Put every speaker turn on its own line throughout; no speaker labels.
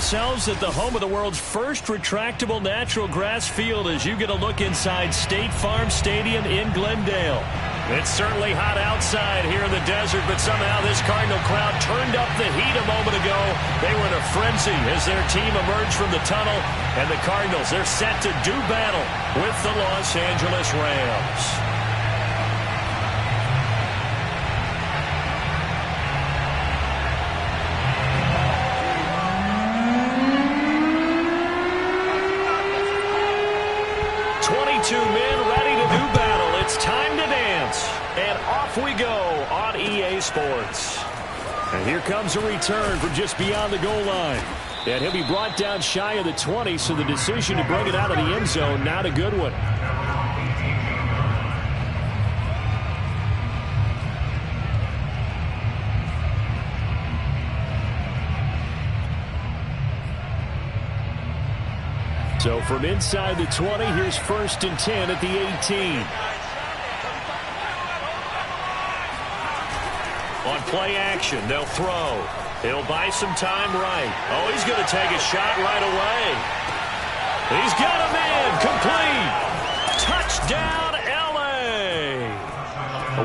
ourselves at the home of the world's first retractable natural grass field as you get a look inside State Farm Stadium in Glendale. It's certainly hot outside here in the desert, but somehow this Cardinal crowd turned up the heat a moment ago. They were in a frenzy as their team emerged from the tunnel, and the Cardinals, they're set to do battle with the Los Angeles Rams. We go on EA Sports. And here comes a return from just beyond the goal line. And he'll be brought down shy of the 20, so the decision to bring it out of the end zone, not a good one. So from inside the 20, here's 1st and 10 at the 18. On play action, they'll throw. He'll buy some time right. Oh, he's going to take a shot right away. He's got him in. Complete. Touchdown, L.A.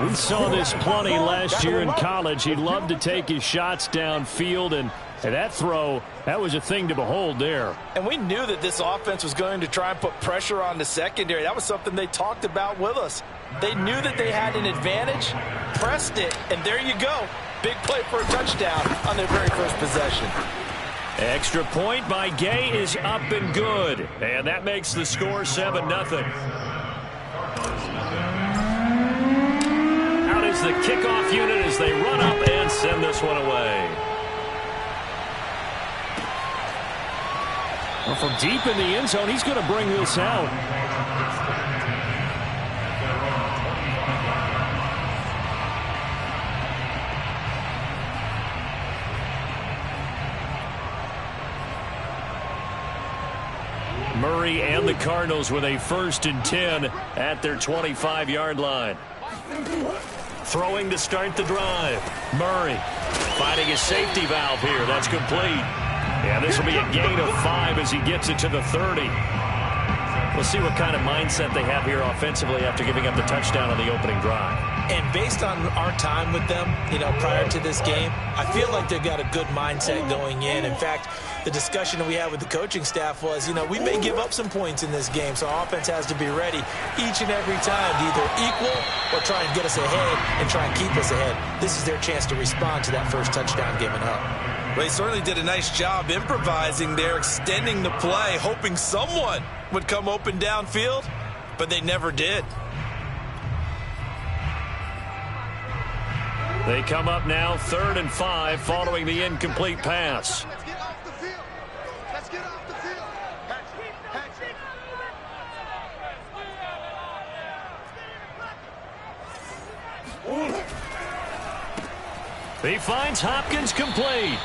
We saw this plenty last year in college. He loved to take his shots downfield, and that throw, that was a thing to behold there.
And we knew that this offense was going to try and put pressure on the secondary. That was something they talked about with us. They knew that they had an advantage, pressed it, and there you go. Big play for a touchdown on their very first possession.
Extra point by Gay is up and good. And that makes the score 7-0. Out is the kickoff unit as they run up and send this one away. Well, from deep in the end zone, he's going to bring this out. Murray and the Cardinals with a 1st and 10 at their 25-yard line. Throwing to start the drive. Murray finding his safety valve here. That's complete. Yeah, this will be a gain of 5 as he gets it to the 30. We'll see what kind of mindset they have here offensively after giving up the touchdown on the opening drive.
And based on our time with them, prior to this game, I feel like they've got a good mindset going in. In fact, the discussion that we had with the coaching staff was, we may give up some points in this game, so our offense has to be ready each and every time to either equal or try and get us ahead and try and keep us ahead. This is their chance to respond to that first touchdown given up. Well, they certainly did a nice job improvising there, extending the play, hoping someone would come open downfield, but they never did.
They come up now 3rd and 5 following the incomplete pass.
Let's get off the field. Let's get off the field.
He finds Hopkins complete.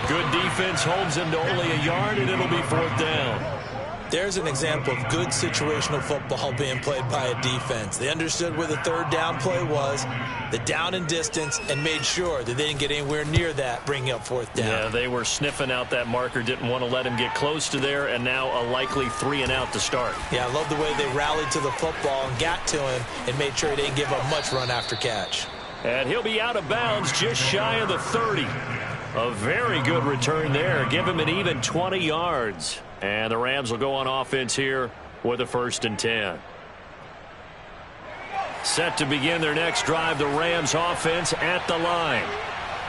Good defense holds him to only a yard, and it'll be 4th down.
There's an example of good situational football being played by a defense. They understood where the 3rd down play was, the down and distance, and made sure that they didn't get anywhere near that, bringing up 4th down.
Yeah, they were sniffing out that marker, didn't want to let him get close to there, and now a likely 3 and out to start.
Yeah, I love the way they rallied to the football and got to him and made sure he didn't give up much run after catch.
And he'll be out of bounds just shy of the 30. A very good return there. Give him an even 20 yards. And the Rams will go on offense here with a 1st and 10. Set to begin their next drive, the Rams offense at the line.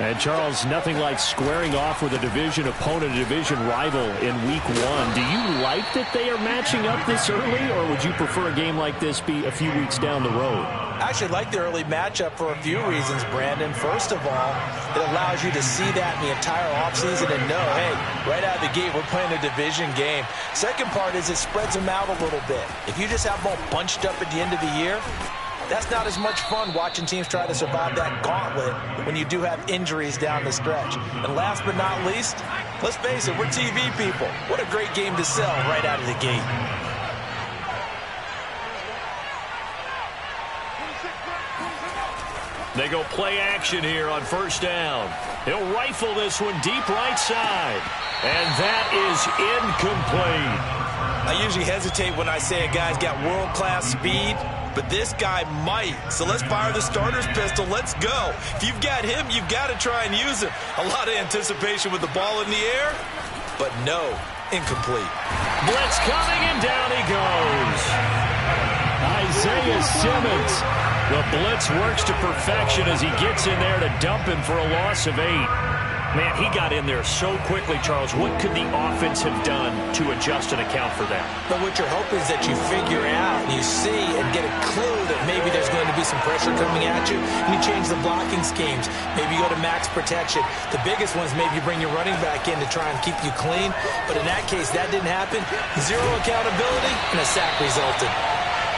And, Charles, nothing like squaring off with a division opponent, a division rival in Week 1. Do you like that they are matching up this early, or would you prefer a game like this be a few weeks down the road?
I actually like the early matchup for a few reasons, Brandon. First of all, it allows you to see that in the entire offseason and know, hey, right out of the gate, we're playing a division game. Second part is it spreads them out a little bit. If you just have them all bunched up at the end of the year, that's not as much fun watching teams try to survive that gauntlet when you do have injuries down the stretch. And last but not least, let's face it, we're TV people. What a great game to sell right out of the gate.
They go play action here on first down. He'll rifle this one deep right side. And that is incomplete.
I usually hesitate when I say a guy's got world-class speed, but this guy might. So let's fire the starter's pistol. Let's go. If you've got him, you've got to try and use him. A lot of anticipation with the ball in the air, but no, incomplete.
Blitz coming, and down he goes. Isaiah Simmons. The blitz works to perfection as he gets in there to dump him for a loss of 8. Man, he got in there so quickly, Charles. What could the offense have done to adjust and account for that?
But what you're hoping is that you figure out, you see, and get a clue that maybe there's going to be some pressure coming at you, and you change the blocking schemes. Maybe you go to max protection. The biggest one is maybe you bring your running back in to try and keep you clean. But in that case, that didn't happen. Zero accountability, and a sack resulted.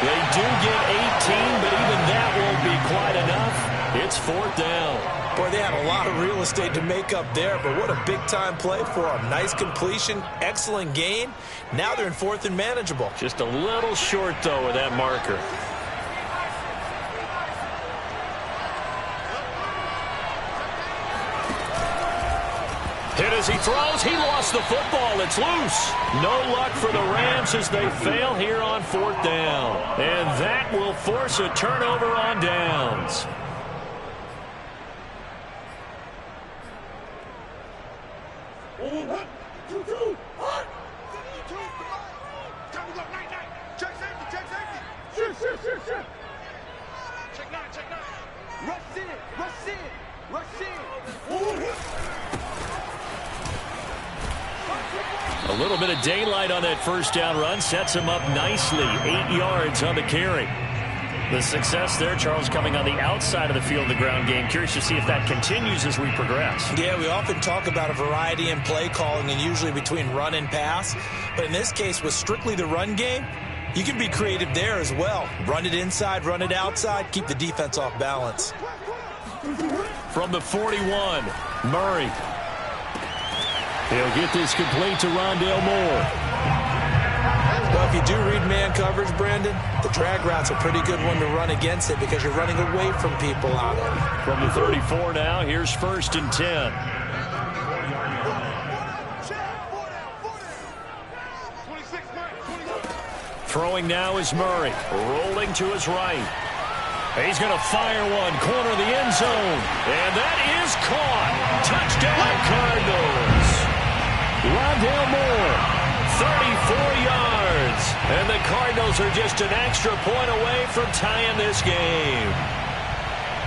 They do get 18, but even that won't be quite enough. It's 4th down.
Boy, they had a lot of real estate to make up there, but what a big-time play for them. Nice completion, excellent gain. Now they're in 4th and manageable.
Just a little short, though, with that marker. Hit as he throws. He lost the football. It's loose. No luck for the Rams as they fail here on 4th down. And that will force a turnover on downs. A little bit of daylight on that first down run sets him up nicely. 8 yards on the carry. The success there, Charles, coming on the outside of the field of the ground game. Curious to see if that continues as we progress.
Yeah, we often talk about a variety in play calling and usually between run and pass. But in this case, with strictly the run game, you can be creative there as well. Run it inside, run it outside, keep the defense off balance.
From the 41, Murray. He'll get this complete to Rondale Moore.
Well, if you do read man coverage, Brandon, the drag route's a pretty good one to run against it because you're running away from people out of it.
From the 34 now, here's 1st and 10. Throwing now is Murray, rolling to his right. He's going to fire one, corner of the end zone, and that is caught. Touchdown, Cardinals. Rondale Moore, 34 yards, and the Cardinals are just an extra point away from tying this game.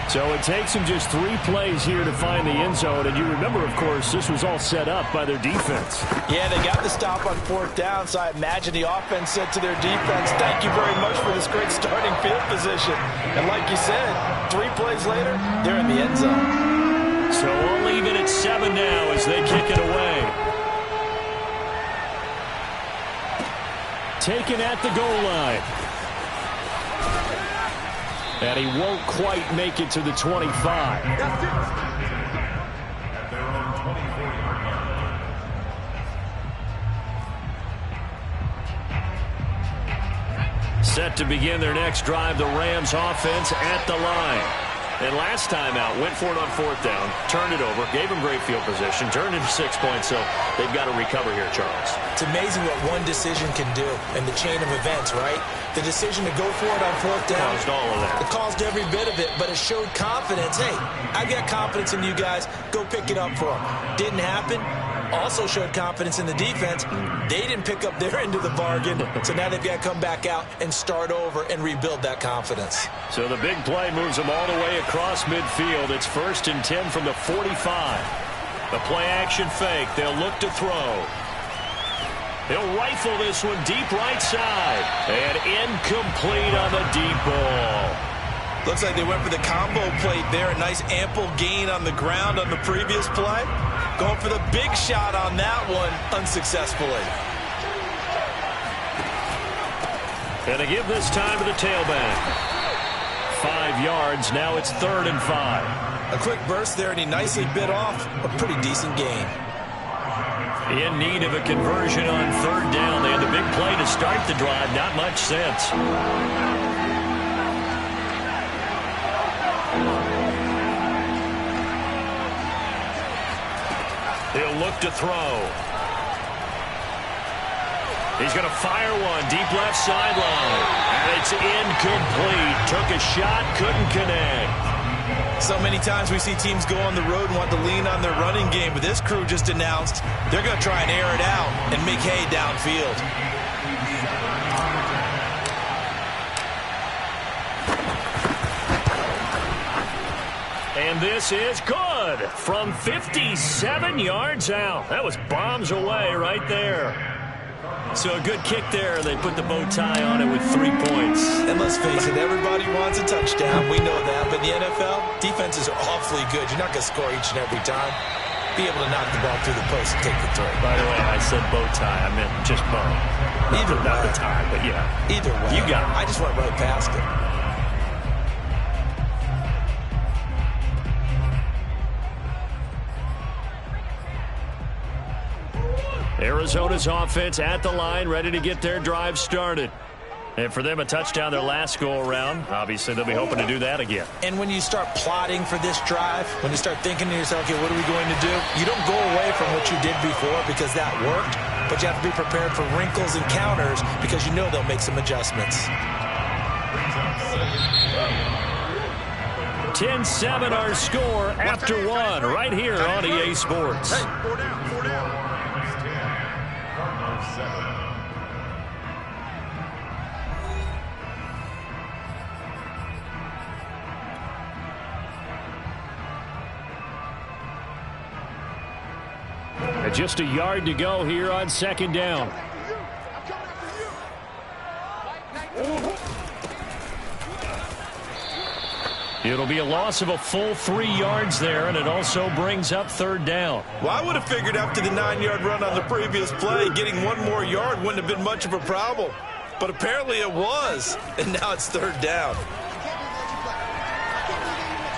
So it takes them just 3 plays here to find the end zone. And you remember, of course, this was all set up by their defense.
Yeah, they got the stop on 4th down, so I imagine the offense said to their defense, thank you very much for this great starting field position. And like you said, 3 plays later, they're in the end zone.
So we'll leave it at 7 now as they kick it away. Taken at the goal line. And he won't quite make it to the 25. Set to begin their next drive, the Rams offense at the line. And last time out, went for it on 4th down, turned it over, gave him great field position, turned it to 6 points, so they've got to recover here, Charles.
It's amazing what one decision can do in the chain of events, right? The decision to go for it on 4th down.
Caused all of that.
It caused every bit of it, but it showed confidence. Hey, I've got confidence in you guys. Go pick it up for them. Didn't happen. Also showed confidence in the defense. They didn't pick up their end of the bargain, so now they've got to come back out and start over and rebuild that confidence.
So the big play moves them all the way across midfield. It's 1st and 10 from the 45. The play action fake. They'll look to throw. He'll rifle this one deep right side. And incomplete on the deep ball.
Looks like they went for the combo plate there. A nice ample gain on the ground on the previous play. Going for the big shot on that one unsuccessfully.
And they give this time to the tailback. 5 yards. Now it's 3rd and 5.
A quick burst there, and he nicely bit off a pretty decent gain.
In need of a conversion on 3rd down. They had the big play to start the drive. Not much sense. He'll look to throw. He's going to fire one deep left sideline. And it's incomplete. Took a shot, couldn't connect.
So many times we see teams go on the road and want to lean on their running game, but this crew just announced they're going to try and air it out and make hay downfield.
And this is good from 57 yards out. That was bombs away right there. So a good kick there. They put the bow tie on it with 3 points.
And let's face it, everybody wants a touchdown. We know that. But in the NFL, defenses are awfully good. You're not going to score each and every time. Be able to knock the ball through the post and take the throw.
By the way, I said bow tie. I meant just bow.
Either way.
Not the tie, but yeah.
Either way.
You got it.
I just went right past it.
Arizona's offense at the line, ready to get their drive started. And for them, a touchdown their last go-around. Obviously, they'll be hoping to do that again.
And when you start plotting for this drive, when you start thinking to yourself, okay, what are we going to do? You don't go away from what you did before because that worked, but you have to be prepared for wrinkles and counters because you know they'll make some adjustments.
10-7 our score after one right here on EA Sports.
Hey, 4 down, 4 down.
Just a yard to go here on second down. It'll be a loss of a full 3 yards there, and it also brings up third down.
Well, I would have figured after the 9-yard run on the previous play, getting 1 more yard wouldn't have been much of a problem. But apparently it was, and now it's third down.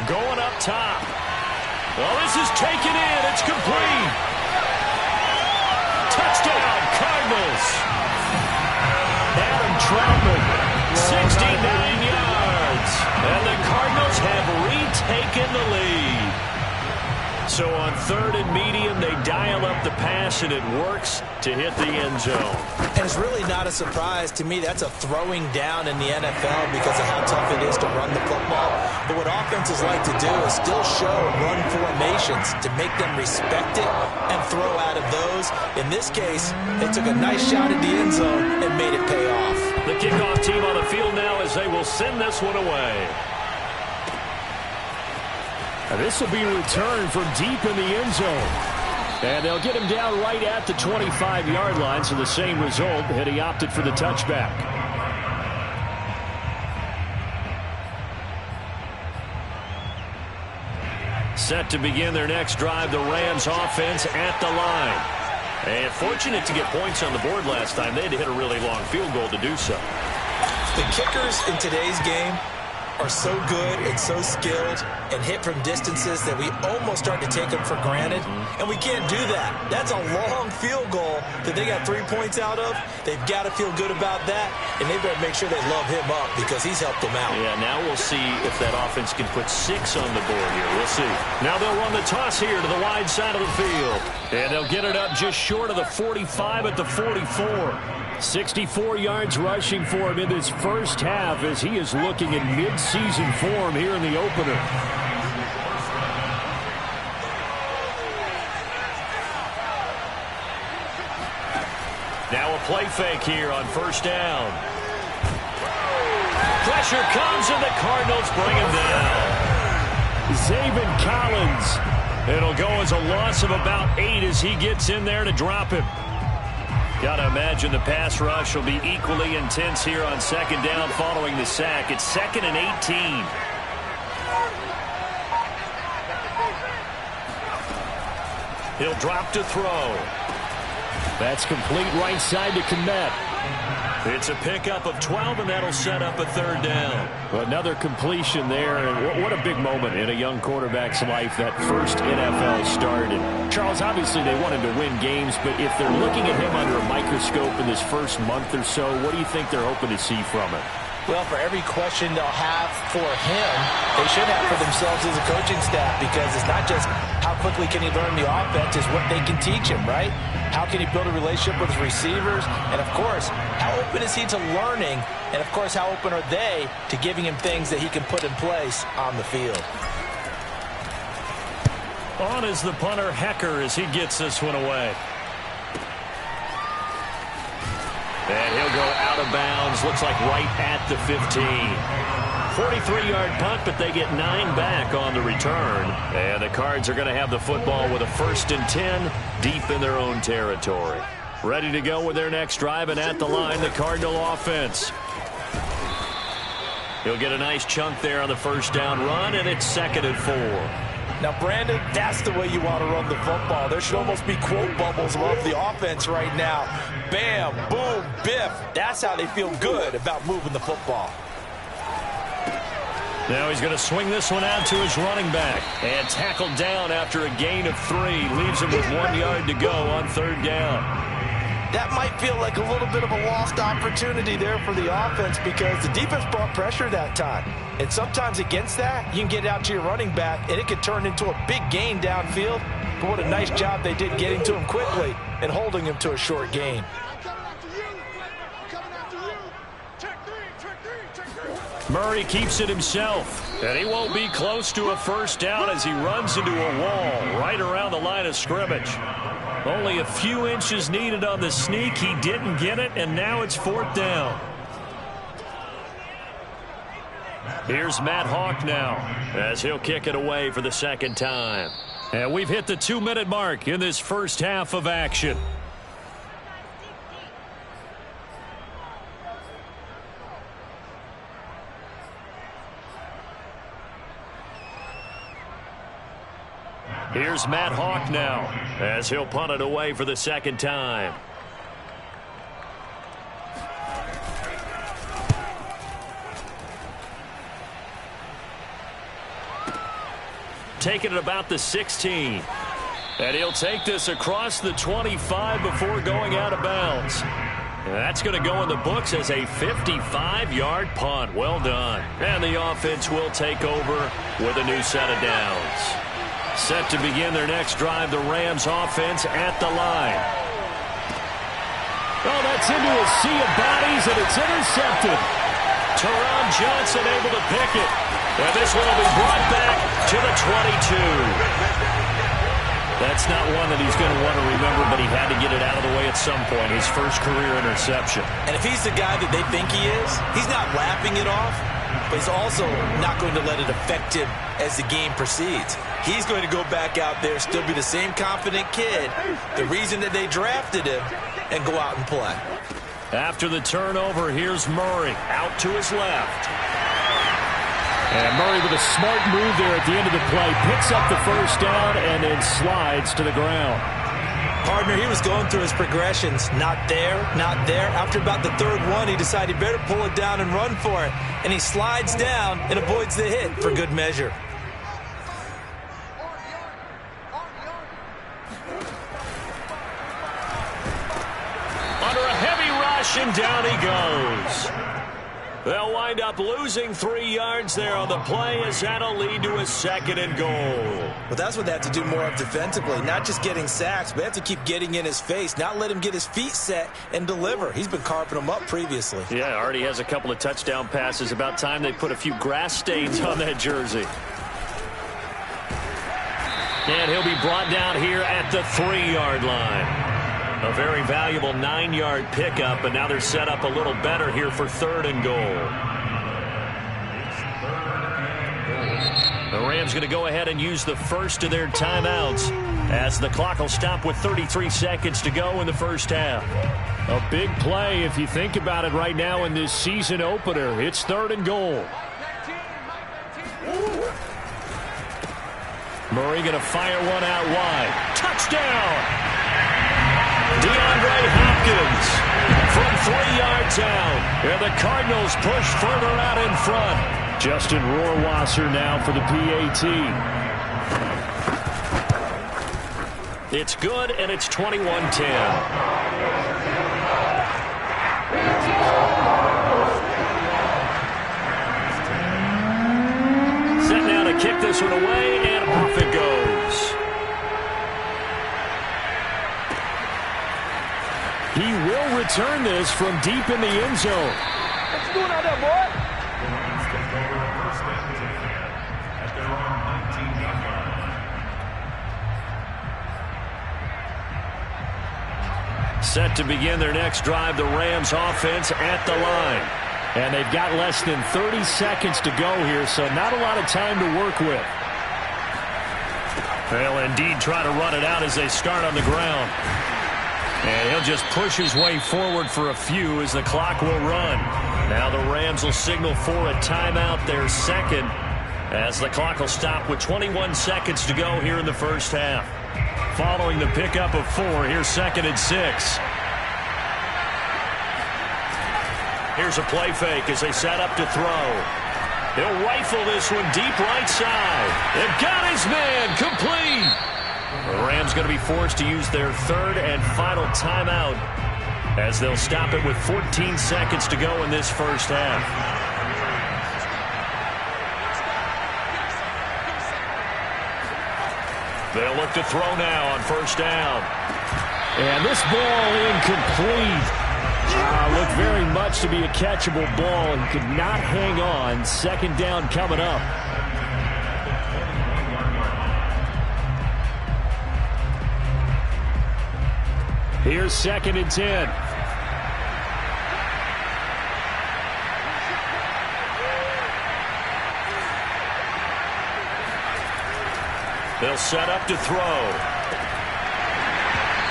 Going up top. Well, this is taken in. It's complete. Touchdown, Cardinals. Adam Troutman, 69 yards. And the Cardinals have retaken the lead. So on third and medium, they dial up the pass, and it works to hit the end zone.
And it's really not a surprise to me. That's a throwing down in the NFL because of how tough it is to run the football. But what offenses like to do is still show run formations to make them respect it and throw out of those. In this case, they took a nice shot at the end zone and made it pay off.
The kickoff team on the field now as they will send this one away. And this will be returned from deep in the end zone. And they'll get him down right at the 25-yard line, so the same result, and he opted for the touchback. Set to begin their next drive, the Rams offense at the line. And fortunate to get points on the board last time. They had to hit a really long field goal to do so.
The kickers in today's game are so good and so skilled and hit from distances that we almost start to take them for granted, and we can't do that. That's a long field goal that they got 3 points out of. They've got to feel good about that, and they better make sure they love him up because he's helped them out.
Yeah, now we'll see if that offense can put 6 on the board here. We'll see. Now they'll run the toss here to the wide side of the field, and they'll get it up just short of the 45 at the 44. 64 yards rushing for him in this first half as he is looking in mid-season form here in the opener. Now a play fake here on first down. Pressure comes and the Cardinals bring him down. Zaven Collins. It'll go as a loss of about 8 as he gets in there to drop him. Got to imagine the pass rush will be equally intense here on second down following the sack. It's 2nd and 18. He'll drop to throw. That's complete right side to Kmet. It's a pickup of 12, and that'll set up a third down. Another completion there, and what a big moment in a young quarterback's life, that first NFL start. And Charles, obviously they wanted to win games, but if they're looking at him under a microscope in this first month or so, what do you think they're hoping to see from it?
Well, for every question they'll have for him, they should have for themselves as a coaching staff, because it's not just how quickly can he learn the offense is what they can teach him, right? How can he build a relationship with his receivers? And, of course, how open is he to learning? And, of course, how open are they to giving him things that he can put in place on the field?
On is the punter, Hecker, as he gets this one away. And he'll go out of bounds, looks like right at the 15. 43-yard punt, but they get 9 back on the return. And the Cards are going to have the football with a 1st and 10 deep in their own territory. Ready to go with their next drive, and at the line, the Cardinal offense. He'll get a nice chunk there on the first down run, and it's 2nd and 4.
Now, Brandon, that's the way you want to run the football. There should almost be quote bubbles above the offense right now. Bam, boom, biff. That's how they feel good about moving the football.
Now he's going to swing this one out to his running back. And tackled down after a gain of 3. Leaves him with 1 yard to go on 3rd down.
That might feel like a little bit of a lost opportunity there for the offense because the defense brought pressure that time. And sometimes against that, you can get out to your running back, and it could turn into a big gain downfield. But what a nice job they did getting to him quickly and holding him to a short gain.
Murray keeps it himself, and he won't be close to a 1st down as he runs into a wall right around the line of scrimmage. Only a few inches needed on the sneak. He didn't get it, and now it's 4th down. Here's Matt Hawk now as he'll kick it away for the 2nd time. And we've hit the 2-minute mark in this first half of action. Here's Matt Hawk now as he'll punt it away for the 2nd time. Taking it about the 16. And he'll take this across the 25 before going out of bounds. That's going to go in the books as a 55-yard punt. Well done. And the offense will take over with a new set of downs. Set to begin their next drive, the Rams offense at the line. Oh, that's into a sea of bodies, and it's intercepted. Teron Johnson able to pick it. And this one will be brought back to the 22. That's not one that he's going to want to remember, but he had to get it out of the way at some point. His first career interception.
And if he's the guy that they think he is, he's not lapping it off, but he's also not going to let it affect him as the game proceeds. He's going to go back out there, still be the same confident kid, the reason that they drafted him, and go out and play.
After the turnover, here's Murray out to his left. And Murray with a smart move there at the end of the play. Picks up the 1st down and then slides to the ground.
Partner, he was going through his progressions. Not there, not there. After about the 3rd one, he decided he better pull it down and run for it. And he slides down and avoids the hit for good measure.
Under a heavy rush, and down he goes. They'll wind up losing 3 yards there on the play as that'll lead to a 2nd and goal.
Well, that's what they have to do more of defensively. Not just getting sacks, but they have to keep getting in his face, not let him get his feet set and deliver. He's been carving them up previously.
Yeah, already has a couple of touchdown passes. About time they put a few grass stains on that jersey. And he'll be brought down here at the 3-yard line. A very valuable 9-yard pickup, and now they're set up a little better here for 3rd and goal. The Rams going to go ahead and use the first of their timeouts as the clock will stop with 33 seconds to go in the first half. A big play if you think about it right now in this season opener. It's 3rd and goal. Murray going to fire one out wide. Touchdown! DeAndre Hopkins from 3 yards out. And the Cardinals push further out in front. Justin Rohrwasser now for the PAT. It's good, and it's 21-10. Set now to kick this one away, and off it goes. return this from deep in the end zone.
What you doing out there, boy?
Set to begin their next drive, the Rams offense at the line. And they've got less than 30 seconds to go here, so not a lot of time to work with. They'll indeed try to run it out as they start on the ground. And he'll just push his way forward for a few as the clock will run. Now the Rams will signal for a timeout, their second, as the clock will stop with 21 seconds to go here in the first half. Following the pickup of 4, here's 2nd and 6. Here's a play fake as they set up to throw. He'll rifle this one deep right side. They've got his man complete. The Rams going to be forced to use their 3rd and final timeout as they'll stop it with 14 seconds to go in this first half. They'll look to throw now on 1st down. And this ball incomplete. Looked very much to be a catchable ball and could not hang on. 2nd down coming up. Here's 2nd and 10. They'll set up to throw.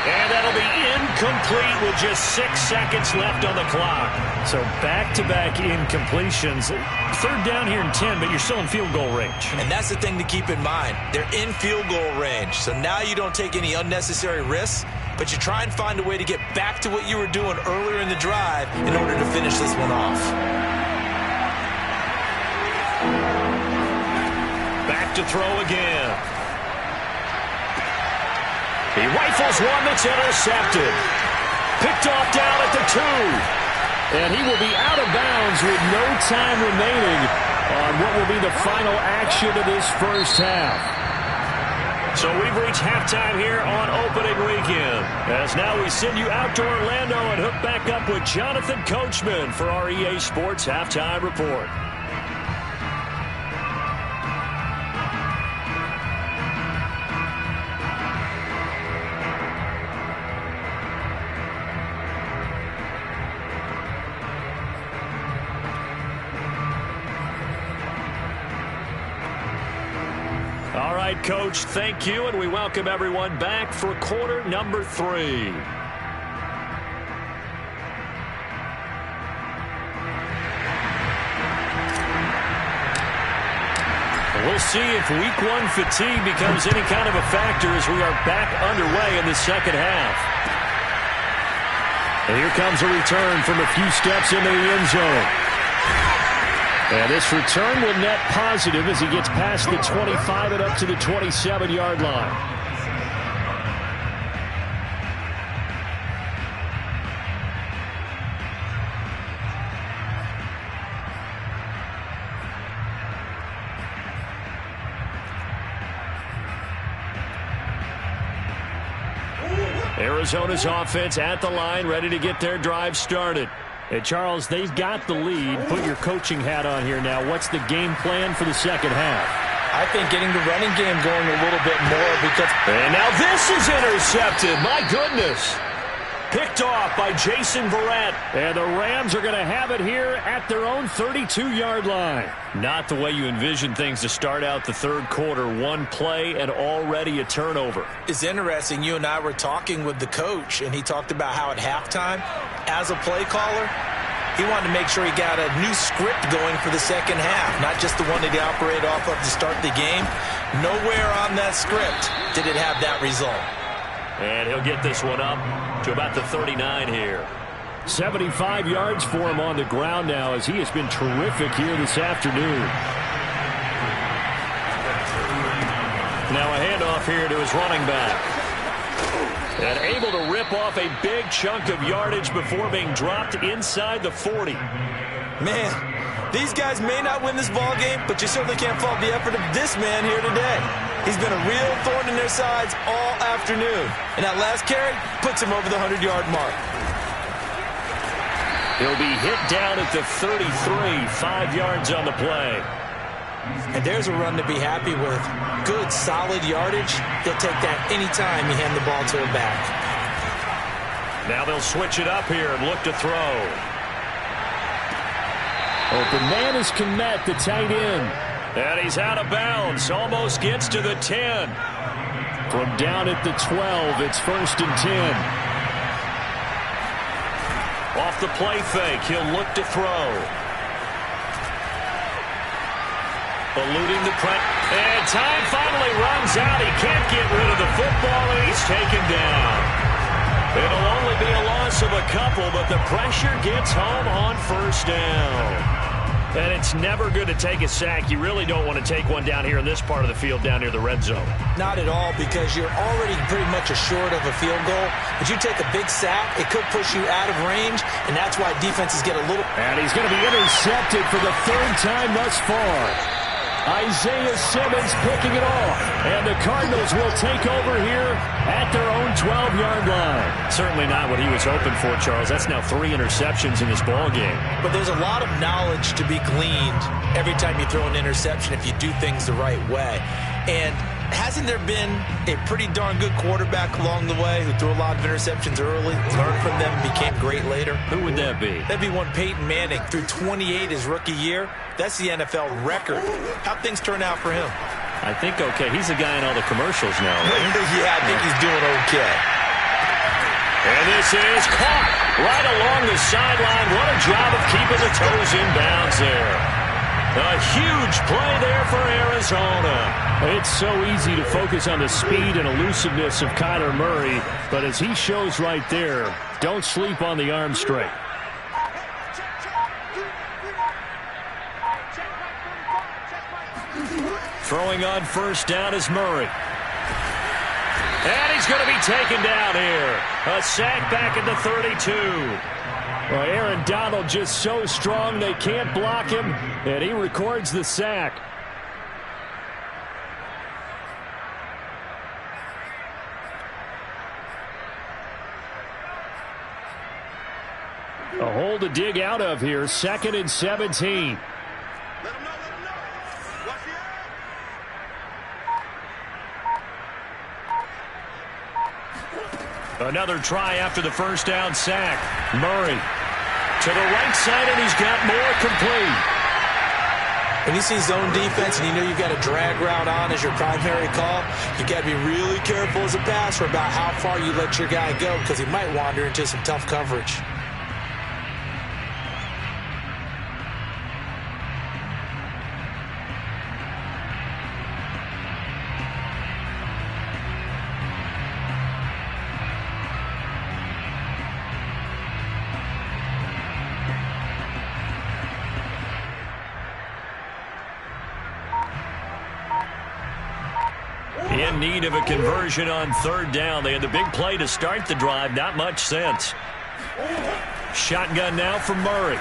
And that'll be incomplete with just 6 seconds left on the clock. So back-to-back incompletions. 3rd down here and 10, but you're still in field goal range.
And that's the thing to keep in mind. They're in field goal range. So now you don't take any unnecessary risks, but you try and find a way to get back to what you were doing earlier in the drive in order to finish this one off.
Back to throw again. He rifles one that's intercepted. Picked off down at the 2. And he will be out of bounds with no time remaining on what will be the final action of this first half. So we've reached halftime here on opening weekend. As now we send you out to Orlando and hook back up with Jonathan Coachman for our EA Sports Halftime Report. All right, Coach, thank you, and we welcome everyone back for quarter number 3. We'll see if week 1 fatigue becomes any kind of a factor as we are back underway in the second half. And here comes a return from a few steps into the end zone. And this return will net positive as he gets past the 25 and up to the 27-yard line. Arizona's offense at the line, ready to get their drive started. Hey, Charles, they've got the lead. Put your coaching hat on here now. What's the game plan for the second half?
I think getting the running game going a little bit more because...
And now this is intercepted. My goodness. Picked off by Jason Verrett. And the Rams are going to have it here at their own 32-yard line. Not the way you envision things to start out the third quarter. One play and already a turnover.
It's interesting. You and I were talking with the coach, and he talked about how at halftime, as a play caller, he wanted to make sure he got a new script going for the second half, not just the one that he operated off of to start the game. Nowhere on that script did it have that result.
And he'll get this one up to about the 39 here. 75 yards for him on the ground now as he has been terrific here this afternoon. Now a handoff here to his running back. And able to rip off a big chunk of yardage before being dropped inside the 40.
Man, these guys may not win this ball game, but you certainly can't fault the effort of this man here today. He's been a real thorn in their sides all afternoon. And that last carry puts him over the 100-yard mark.
He'll be hit down at the 33, 5 yards on the play.
And there's a run to be happy with. Good, solid yardage. He'll take that anytime you hand the ball to him back.
Now they'll switch it up here and look to throw.
Open man is Kmet, the tight end.
And he's out of bounds. Almost gets to the 10.
From down at the 12, it's 1st and 10.
Off the play fake, he'll look to throw. Eluding the press. And time finally runs out. He can't get rid of the football, and he's taken down. It'll only be a loss of a couple, but the pressure gets home on 1st down. And it's never good to take a sack. You really don't want to take one down here in this part of the field down near the red zone.
Not at all, because you're already pretty much assured of a field goal. But you take a big sack, it could push you out of range, and that's why defenses get a little...
And he's going to be intercepted for the 3rd time thus far. Isaiah Simmons picking it off. And the Cardinals will take over here at their own 12-yard line.
Certainly not what he was hoping for, Charles. That's now 3 interceptions in this ball game.
But there's a lot of knowledge to be gleaned every time you throw an interception if you do things the right way. And hasn't there been a pretty darn good quarterback along the way who threw a lot of interceptions early, learned from them, became great later?
Who would that be?
That'd be one Peyton Manning. Threw 28 his rookie year. That's the NFL record. How'd things turn out for him?
I think okay. He's the guy in all the commercials now, right?
Yeah, I think he's doing okay.
And this is caught right along the sideline. What a job of keeping the toes in bounds there. A huge play there for Arizona.
It's so easy to focus on the speed and elusiveness of Kyler Murray, but as he shows right there, don't sleep on the arm strength.
Throwing on 1st down is Murray. And he's going to be taken down here. A sack back at the 32.
Well, Aaron Donald just so strong they can't block him, and he records the sack. A hole to dig out of here. 2nd and 17.
Another try after the 1st down sack. Murray to the right side, and he's got more complete.
When you see zone defense and you know you've got a drag route on as your primary call, you got to be really careful as a passer about how far you let your guy go, because he might wander into some tough coverage.
In need of a conversion on 3rd down. They had the big play to start the drive. Not much sense. Shotgun now for Murray.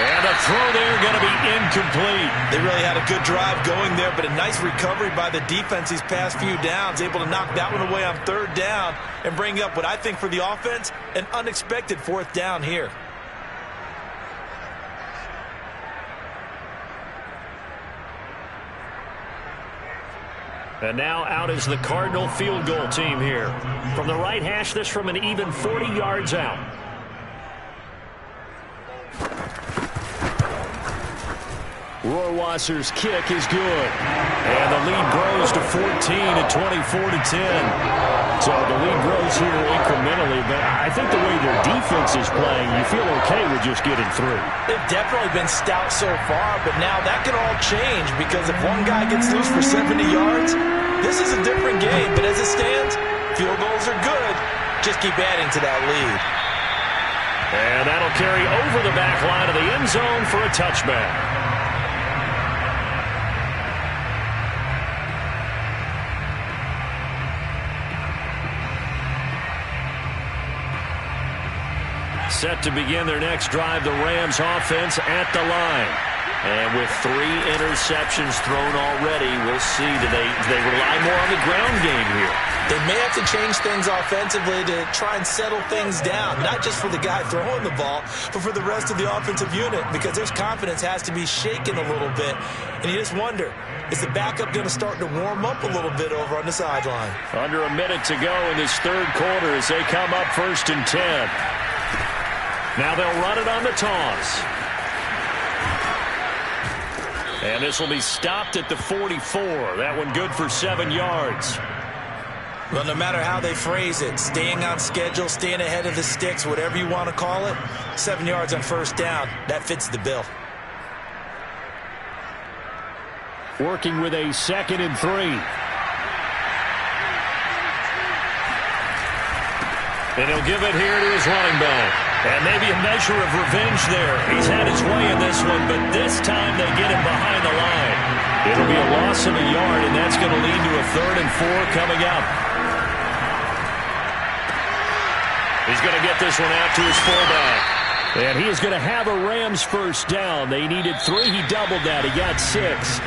And a throw there going to be incomplete.
They really had a good drive going there, but a nice recovery by the defense these past few downs. Able to knock that one away on 3rd down and bring up what I think for the offense, an unexpected 4th down here.
And now out is the Cardinal field goal team here. From the right hash, this from an even 40 yards out.
Rohrwasser's kick is good.
And the lead grows to 14 at 24-10.
So the lead grows here incrementally, but I think the way their defense is playing, you feel okay with just getting through.
They've definitely been stout so far, but now that can all change, because if one guy gets loose for 70 yards, this is a different game. But as it stands, field goals are good. Just keep adding to that lead.
And that'll carry over the back line of the end zone for a touchback. Set to begin their next drive, the Rams offense at the line. And with 3 interceptions thrown already, we'll see. Do they rely more on the ground game here?
They may have to change things offensively to try and settle things down, not just for the guy throwing the ball, but for the rest of the offensive unit, because their confidence has to be shaken a little bit. And you just wonder, is the backup going to start to warm up a little bit over on the sideline?
Under a minute to go in this third quarter as they come up 1st and 10. Now they'll run it on the toss. And this will be stopped at the 44. That one good for 7 yards.
Well, no matter how they phrase it, staying on schedule, staying ahead of the sticks, whatever you want to call it, 7 yards on 1st down, that fits the bill.
Working with a 2nd and 3.
And he'll give it here to his running back. And maybe a measure of revenge there. He's had his way in this one, but this time they get him behind the line. It'll be a loss of a yard, and that's going to lead to a 3rd and 4 coming up. He's going to get this one out to his fullback.
And he is going to have a Rams 1st down. They needed 3. He doubled that. He got 6.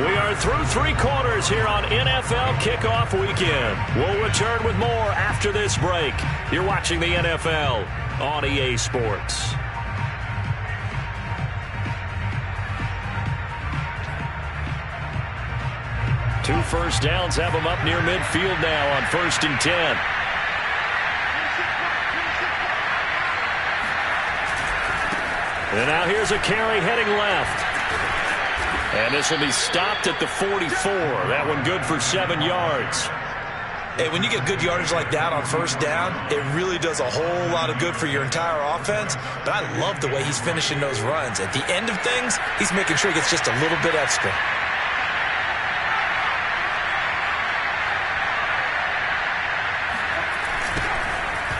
We are through 3 quarters here on NFL Kickoff Weekend. We'll return with more after this break. You're watching the NFL on EA Sports. Two first downs have them up near midfield now on 1st and 10. And now here's a carry heading left. And this will be stopped at the 44. That one good for 7 yards.
Hey, when you get good yardage like that on 1st down, it really does a whole lot of good for your entire offense. But I love the way he's finishing those runs. At the end of things, he's making sure he gets just a little bit extra.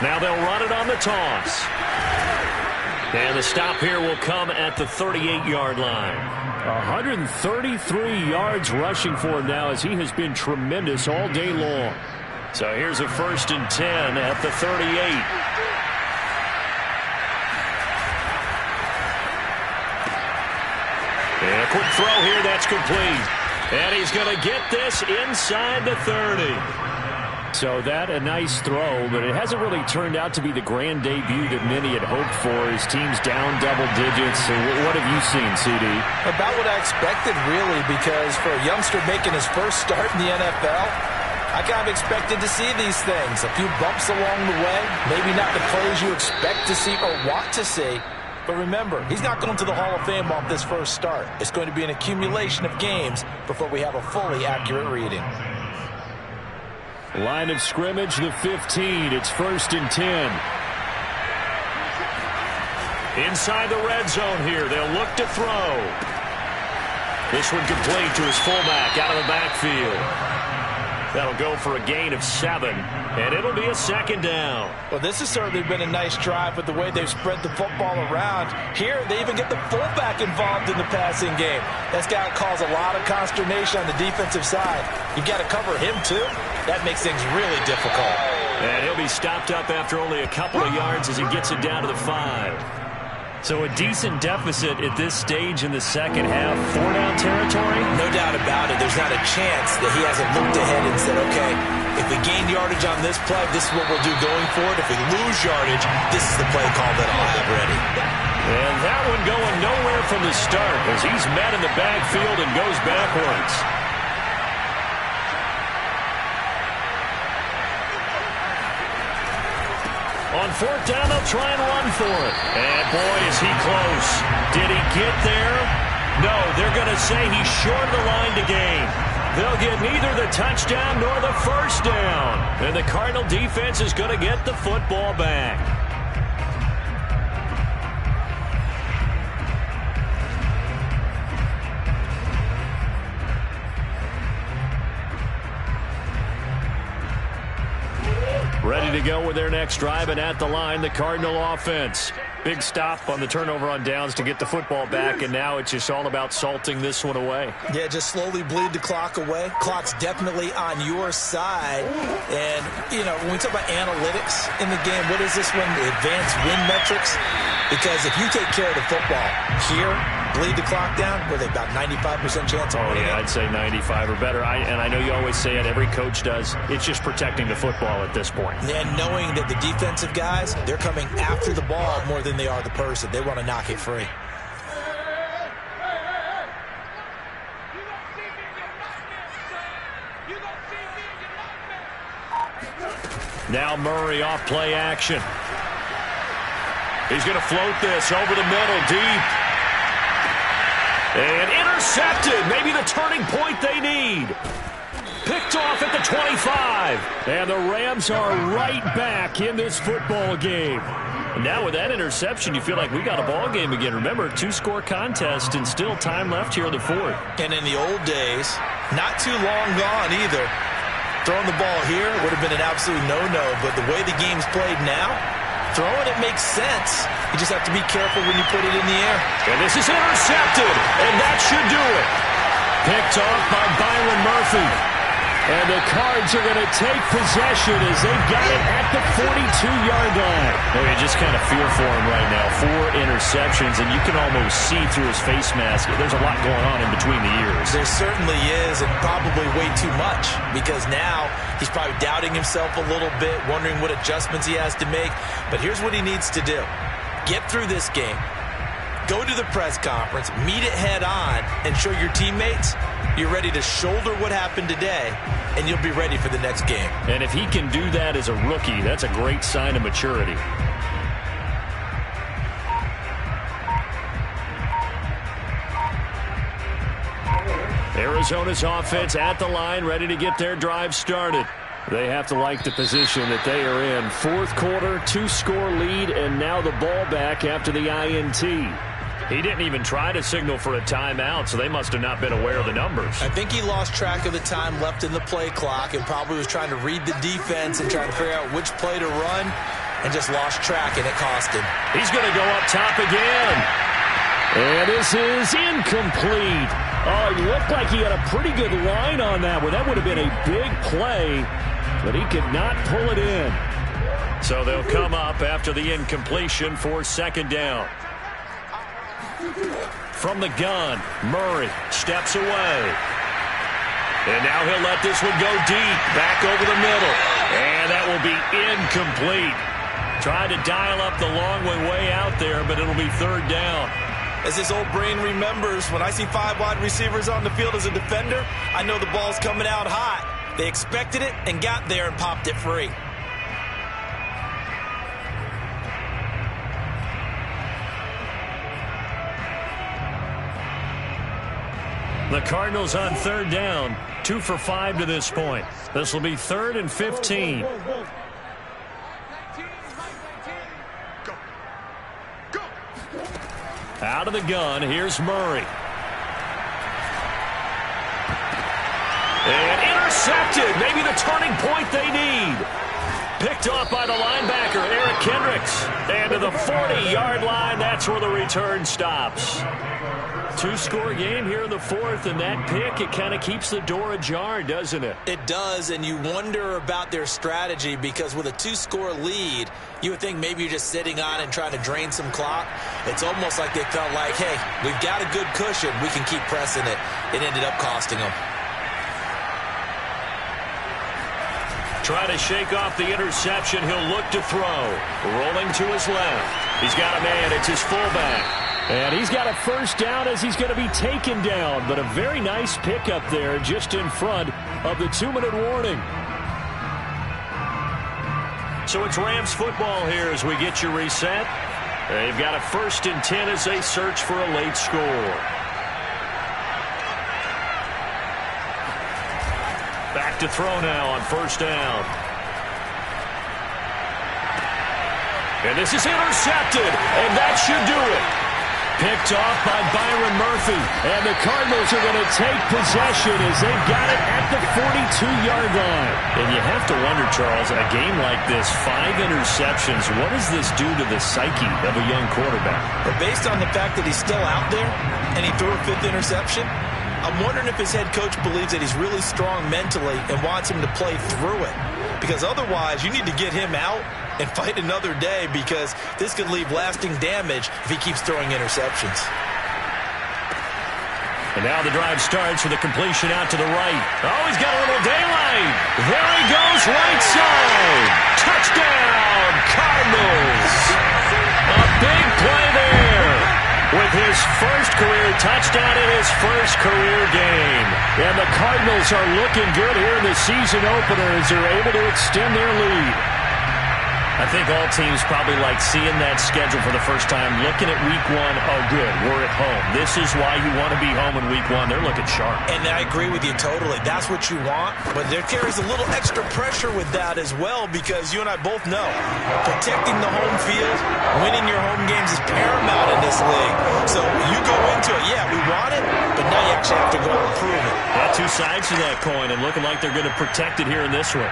Now they'll run it on the toss. And the stop here will come at the 38-yard line.
133 yards rushing for him now as he has been tremendous all day long.
So here's a 1st and 10 at the 38. And a quick throw here, that's complete. And he's going to get this inside the 30.
So that a nice throw, but it hasn't really turned out to be the grand debut that many had hoped for. His team's down double digits. So what have you seen, CD?
About what I expected, really, because for a youngster making his first start in the NFL, I kind of expected to see these things. A few bumps along the way, maybe not the plays you expect to see or want to see. But remember, he's not going to the Hall of Fame off this first start. It's going to be an accumulation of games before we have a fully accurate reading.
Line of scrimmage, the 15. It's 1st and 10.
Inside the red zone here. They'll look to throw. This one complete to his fullback out of the backfield. That'll go for a gain of 7, and it'll be a 2nd down.
Well, this has certainly been a nice drive with the way they've spread the football around. Here, they even get the fullback involved in the passing game. That's got to cause a lot of consternation on the defensive side. You've got to cover him, too. That makes things really difficult.
And he'll be stopped up after only a couple of yards as he gets it down to the 5. So a decent deficit at this stage in the second half. 4-down territory?
No doubt about it. There's not a chance that he hasn't looked ahead and said, okay, if we gain yardage on this play, this is what we'll do going forward. If we lose yardage, this is the play call that I'll have ready.
And that one going nowhere from the start as he's met in the backfield and goes backwards. On 4th down, they'll try and run for it. And, boy, is he close. Did he get there? No, they're going to say he's short of the line to gain. They'll get neither the touchdown nor the 1st down. And the Cardinal defense is going to get the football back. Ready to go with their next drive, and at the line, the Cardinal offense. Big stop on the turnover on downs to get the football back, and now it's just all about salting this one away.
Yeah, just slowly bleed the clock away. Clock's definitely on your side. And, you know, when we talk about analytics in the game, what is this one? The advanced win metrics? Because if you take care of the football here, bleed the clock down, were they about 95% chance of winning?
I'd say 95 or better. And I know you always say it, every coach does. It's just protecting the football at this point.
And knowing that the defensive guys, they're coming after the ball more than they are the person. They want to knock it free.
Now Murray off play action. He's going to float this over the middle, deep. And intercepted. Maybe the turning point they need. Picked off at the 25. And the Rams are right back in this football game. And now with that interception, you feel like we got a ball game again. Remember, 2-score contest and still time left here in the fourth.
And in the old days, not too long gone either, throwing the ball here would have been an absolute no-no. But the way the game's played now, throwing it makes sense. You just have to be careful when you put it in the air.
And this is intercepted, and that should do it. Picked off by Byron Murphy. And the Cards are going to take possession as they've got it at the 42-yard line. You just kind of fear for him right now. 4 interceptions, and you can almost see through his face mask. There's a lot going on in between the ears.
There certainly is, and probably way too much, because now he's probably doubting himself a little bit, wondering what adjustments he has to make. But here's what he needs to do. Get through this game. Go to the press conference, meet it head on, and show your teammates you're ready to shoulder what happened today, and you'll be ready for the next game.
And if he can do that as a rookie, that's a great sign of maturity. Arizona's offense at the line, ready to get their drive started. They have to like the position that they are in. Fourth quarter, 2-score lead, and now the ball back after the INT. He didn't even try to signal for a timeout, so they must have not been aware of the numbers.
I think he lost track of the time left in the play clock and probably was trying to read the defense and trying to figure out which play to run and just lost track, and it cost him.
He's going to go up top again. And this is incomplete. Oh, he looked like he had a pretty good line on that one. That would have been a big play, but he could not pull it in. So they'll come up after the incompletion for second down. From the gun, Murray steps away. And now he'll let this one go deep, back over the middle. And that will be incomplete. Tried to dial up the long way out there, but it'll be third down.
As his old brain remembers, when I see 5 wide receivers on the field as a defender, I know the ball's coming out hot. They expected it and got there and popped it free.
The Cardinals on third down, 2 for 5 to this point. This will be 3rd and 15. Out of the gun, here's Murray. And intercepted, maybe the turning point they need. Picked off by the linebacker, Eric Kendricks. And to the 40-yard line, that's where the return stops. 2-score game here in the fourth, and that pick, it kind of keeps the door ajar, doesn't it?
It does, and you wonder about their strategy because with a 2-score lead, you would think maybe you're just sitting on and trying to drain some clock. It's almost like they felt like, hey, we've got a good cushion. We can keep pressing it. It ended up costing them.
Try to shake off the interception. He'll look to throw. Rolling to his left. He's got a man. It's his fullback. And he's got a first down as he's going to be taken down. But a very nice pickup there just in front of the 2-minute warning. So it's Rams football here as we get you reset. They've got a 1st and 10 as they search for a late score. Back to throw now on first down. And this is intercepted, and that should do it. Picked off by Byron Murphy. And the Cardinals are going to take possession as they've got it at the 42-yard line. And you have to wonder, Charles, a game like this, 5 interceptions, what does this do to the psyche of a young quarterback?
But based on the fact that he's still out there and he threw a 5th interception, I'm wondering if his head coach believes that he's really strong mentally and wants him to play through it. Because otherwise, you need to get him out and fight another day because this could leave lasting damage if he keeps throwing interceptions.
And now the drive starts with a completion out to the right. Oh, he's got a little daylight. There he goes, right side. Touchdown, Cardinals. A big play there with his first career touchdown in his first career game. And the Cardinals are looking good here in the season opener as they're able to extend their lead. I think all teams probably like seeing that schedule for the first time, looking at week one. Oh, good, we're at home. This is why you want to be home in week one. They're looking sharp.
And I agree with you totally. That's what you want. But there carries a little extra pressure with that as well, because you and I both know protecting the home field, winning your home games is paramount in this league. So you go into it, yeah, we want it, but now you actually have to go out and prove it.
Got two sides to that coin, and looking like they're going to protect it here in this one.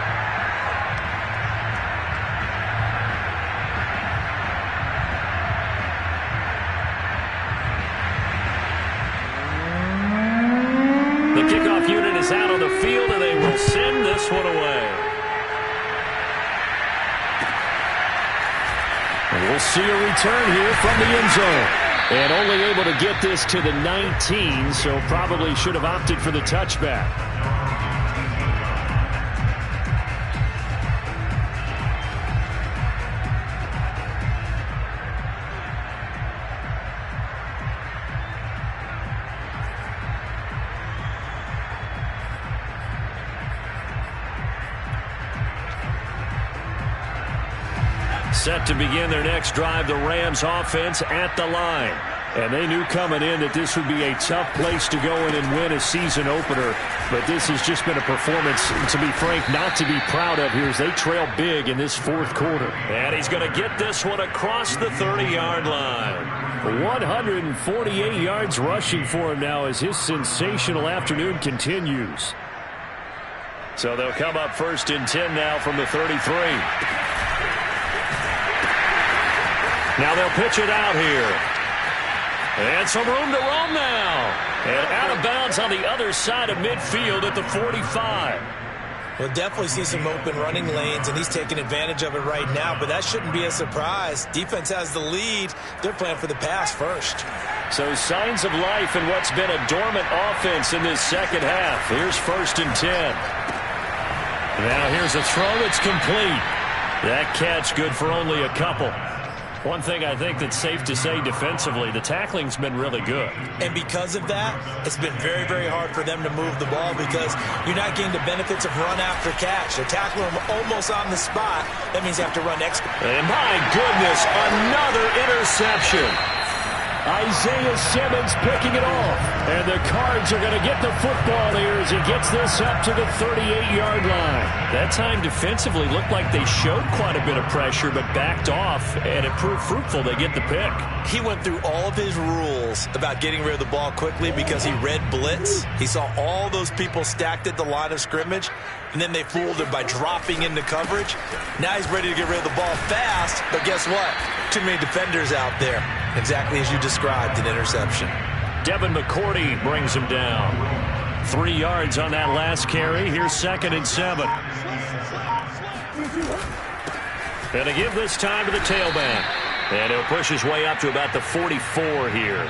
The kickoff unit is out on the field, and they will send this one away. And we'll see a return here from the end zone. And only able to get this to the 19, so probably should have opted for the touchback. Set to begin their next drive, the Rams offense at the line. And they knew coming in that this would be a tough place to go in and win a season opener. But this has just been a performance, to be frank, not to be proud of here as they trail big in this fourth quarter. And he's going to get this one across the 30-yard line. 148 yards rushing for him now as his sensational afternoon continues. So they'll come up first and 10 now from the 33. Now they'll pitch it out here. And some room to roam now. And out of bounds on the other side of midfield at the 45.
We'll definitely see some open running lanes, and he's taking advantage of it right now, but that shouldn't be a surprise. Defense has the lead. They're playing for the pass first.
So signs of life in what's been a dormant offense in this second half. Here's first and 10. Now here's a throw that's complete. That catch good for only a couple. One thing I think that's safe to say defensively, the tackling's been really good.
And because of that, it's been very, very hard for them to move the ball because you're not getting the benefits of run after catch. They're tackling them almost on the spot. That means you have to run extra.
And my goodness, another interception. Isaiah Simmons picking it off. And the Cards are going to get the football here as he gets this up to the 38-yard line. That time defensively looked like they showed quite a bit of pressure but backed off, and it proved fruitful. They get the pick.
He went through all of his rules about getting rid of the ball quickly because he read blitz. He saw all those people stacked at the line of scrimmage, and then they fooled him by dropping into coverage. Now he's ready to get rid of the ball fast, but guess what? Too many defenders out there. Exactly as you described, an interception.
Devin McCourty brings him down. 3 yards on that last carry. Here's second and 7. And to give this time to the tailback. And he'll push his way up to about the 44 here.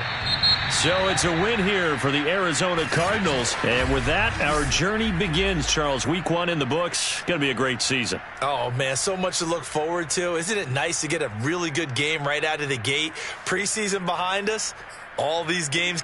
So it's a win here for the Arizona Cardinals. And with that, our journey begins, Charles. Week 1 in the books. Going to be a great season.
Oh, man, so much to look forward to. Isn't it nice to get a really good game right out of the gate? Preseason behind us. All these games.